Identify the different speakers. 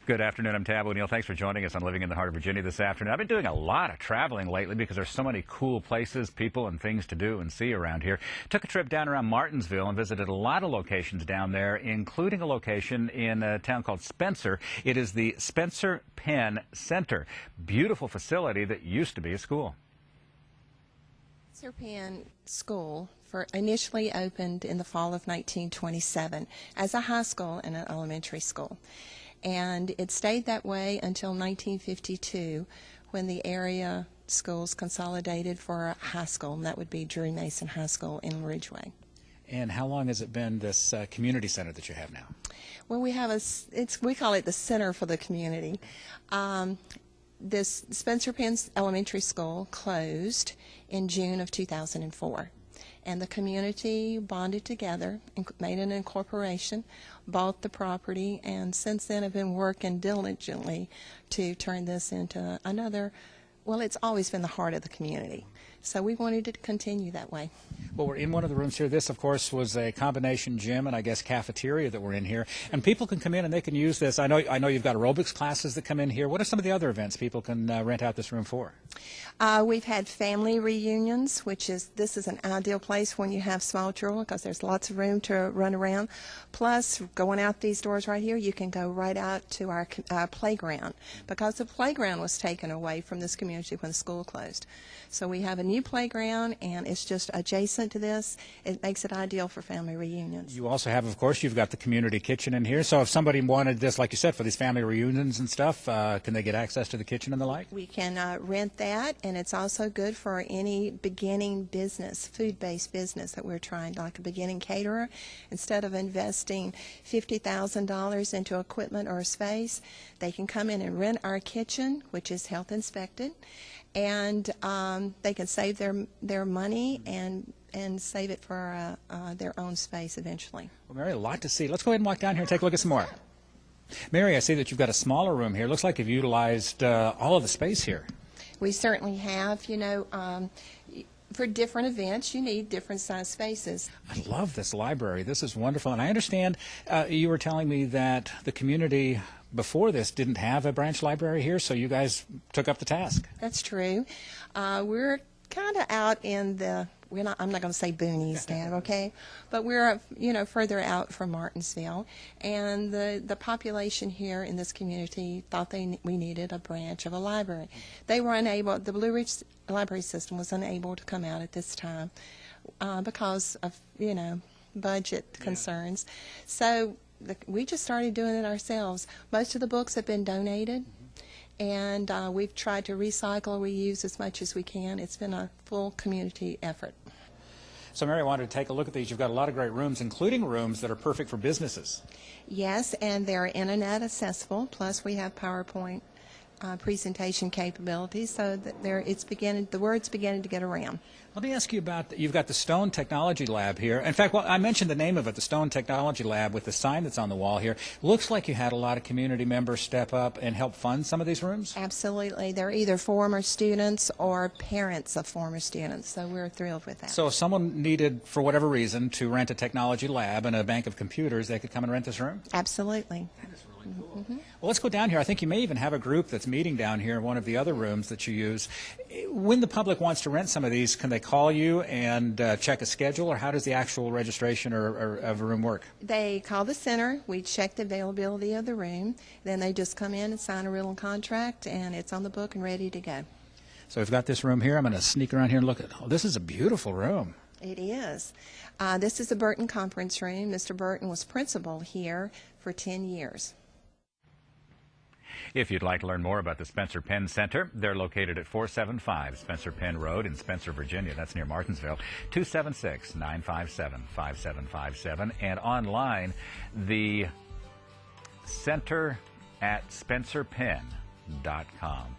Speaker 1: Good afternoon. I'm Tab O'Neill. Thanks for joining us on Living in the Heart of Virginia this afternoon. I've been doing a lot of traveling lately because there's so many cool places, people, and things to do and see around here. Took a trip down around Martinsville and visited a lot of locations down there, including a location in a town called Spencer. It is the Spencer Penn Center. Beautiful facility that used to be a school.
Speaker 2: Spencer Penn School initially opened in the fall of 1927 as a high school and an elementary school. And it stayed that way until 1952 when the area schools consolidated for a high school, and that would be Drury Mason High School in Ridgeway.
Speaker 1: And how long has it been this community center that you have now?
Speaker 2: Well, we have we call it the Center for the Community. This Spencer Penn Elementary School closed in June of 2004. And the community bonded together and made an incorporation, bought the property, and since then have been working diligently to turn this into another, well, it's always been the heart of the community. So we wanted to continue that way.
Speaker 1: Well, we're in one of the rooms here. This, of course, was a combination gym and I guess cafeteria that we're in here. And people can come in and they can use this. I know you've got aerobics classes that come in here. What are some of the other events people can rent out this room for?
Speaker 2: We've had family reunions, this is an ideal place when you have small children because there's lots of room to run around. Plus, going out these doors right here, you can go right out to our playground because the playground was taken away from this community when the school closed. So we have a new playground, and it's just adjacent to this. It makes it ideal for family reunions.
Speaker 1: You also have, of course, you've got the community kitchen in here. So if somebody wanted this, like you said, for these family reunions and stuff, can they get access to the kitchen and the like?
Speaker 2: We can rent that, and it's also good for any beginning business, food-based business that we're trying, like a beginning caterer. Instead of investing $50,000 into equipment or a space, they can come in and rent our kitchen, which is health inspected, and they can save their money and save it for their own space eventually.
Speaker 1: Well, Mary, a lot to see. Let's go ahead and walk down here and take a look at some more. Mary, I see that you've got a smaller room here. Looks like you've utilized all of the space here.
Speaker 2: We certainly have. You know, for different events, you need different size spaces.
Speaker 1: I love this library. This is wonderful. And I understand you were telling me that the community before this didn't have a branch library here, so you guys took up the task.
Speaker 2: That's true. We're kind of out in the, I'm not going to say boonies, Dad, okay? But we're, further out from Martinsville. And the population here in this community thought we needed a branch of a library. They were unable, the Blue Ridge Library System was unable to come out at this time because of, budget concerns. So we just started doing it ourselves. Most of the books have been donated. And we've tried to recycle or reuse as much as we can. It's been a full community effort.
Speaker 1: So, Mary, I wanted to take a look at these. You've got a lot of great rooms, including rooms that are perfect for businesses.
Speaker 2: Yes, and they're internet accessible. Plus, we have PowerPoint presentation capabilities, so that the word's beginning to get around.
Speaker 1: Let me ask you about, you've got the Stone Technology Lab here. In fact, I mentioned the name of it, the Stone Technology Lab, with the sign that's on the wall here. Looks like you had a lot of community members step up and help fund some of these rooms?
Speaker 2: Absolutely. They're either former students or parents of former students, so we're thrilled with that.
Speaker 1: So if someone needed, for whatever reason, to rent a technology lab and a bank of computers, they could come and rent this room?
Speaker 2: Absolutely.
Speaker 1: That is really cool. Mm-hmm. Well, let's go down here. I think you may even have a group that's meeting down here in one of the other rooms that you use. When the public wants to rent some of these, can they call you and check a schedule, or how does the actual registration of a room work?
Speaker 2: They call the center. We check the availability of the room. Then they just come in and sign a written contract, and it's on the book and ready to go.
Speaker 1: So we've got this room here. I'm going to sneak around here and look at. Oh, this is a beautiful room.
Speaker 2: It is. This is the Burton Conference Room. Mr. Burton was principal here for 10 years.
Speaker 1: If you'd like to learn more about the Spencer Penn Center, they're located at 475 Spencer Penn Road in Spencer, Virginia. That's near Martinsville. 276-957-5757. And online, the center at spencerpenn.com.